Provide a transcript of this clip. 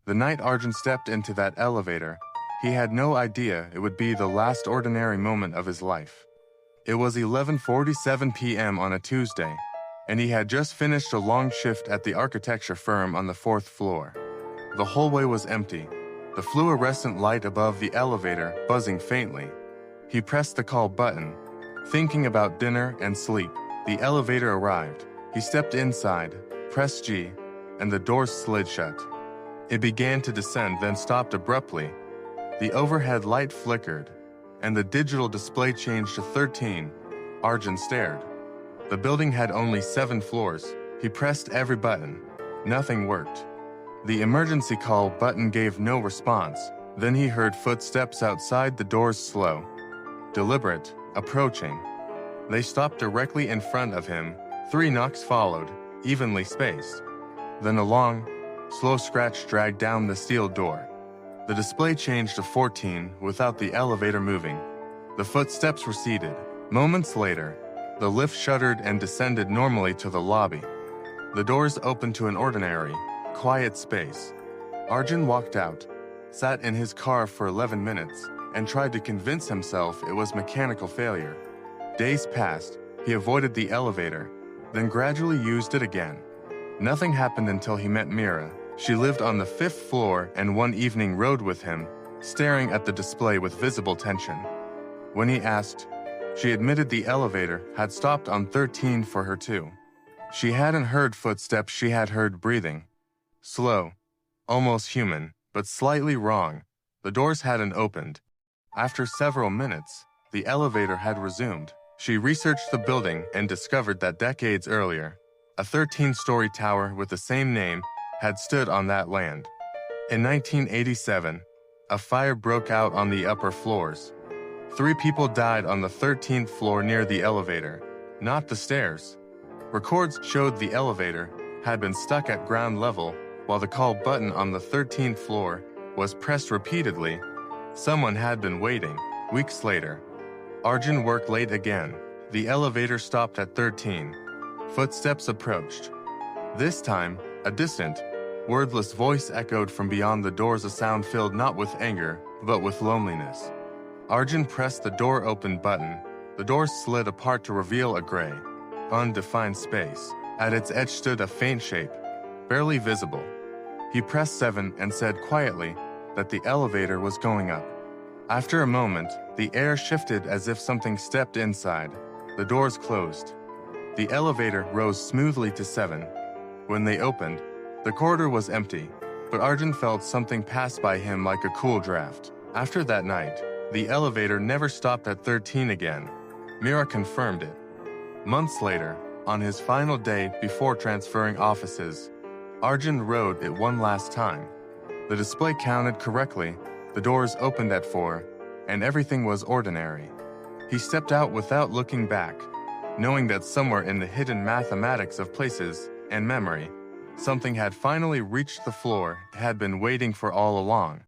The night Arjun stepped into that elevator, he had no idea it would be the last ordinary moment of his life. It was 11:47 p.m. on a Tuesday, and he had just finished a long shift at the architecture firm on the 4th floor. The hallway was empty, the fluorescent light above the elevator buzzing faintly. He pressed the call button, thinking about dinner and sleep. The elevator arrived. He stepped inside, pressed G, and the doors slid shut. It began to descend, then stopped abruptly. The overhead light flickered, and the digital display changed to 13. Arjun stared. The building had only 7 floors. He pressed every button. Nothing worked. The emergency call button gave no response. Then he heard footsteps outside the doors, slow, deliberate, approaching. They stopped directly in front of him. 3 knocks followed, evenly spaced. Then a long, slow scratch dragged down the steel door. The display changed to 14 without the elevator moving. The footsteps receded. Moments later, the lift shuttered and descended normally to the lobby. The doors opened to an ordinary, quiet space. Arjun walked out, sat in his car for 11 minutes, and tried to convince himself it was mechanical failure. Days passed. He avoided the elevator, then gradually used it again. Nothing happened until he met Mira. She lived on the 5th floor and one evening rode with him, staring at the display with visible tension. When he asked, she admitted the elevator had stopped on 13 for her too. She hadn't heard footsteps, she had heard breathing. Slow, almost human, but slightly wrong. The doors hadn't opened. After several minutes, the elevator had resumed. She researched the building and discovered that decades earlier, a 13-story tower with the same name had stood on that land. In 1987, a fire broke out on the upper floors. 3 people died on the 13th floor near the elevator, not the stairs. Records showed the elevator had been stuck at ground level while the call button on the 13th floor was pressed repeatedly. Someone had been waiting. Weeks later, Arjun worked late again. The elevator stopped at 13. Footsteps approached. This time, a distant, wordless voice echoed from beyond the doors, a sound filled not with anger, but with loneliness. Arjun pressed the door open button. The doors slid apart to reveal a gray, undefined space. At its edge stood a faint shape, barely visible. He pressed 7 and said quietly that the elevator was going up. After a moment, the air shifted as if something stepped inside. The doors closed. The elevator rose smoothly to 7. When they opened, the corridor was empty, but Arjun felt something pass by him like a cool draft. After that night, the elevator never stopped at 13 again. Mira confirmed it. Months later, on his final day before transferring offices, Arjun rode it one last time. The display counted correctly, the doors opened at 4, and everything was ordinary. He stepped out without looking back, knowing that somewhere in the hidden mathematics of places and memory, something had finally reached the floor it had been waiting for all along.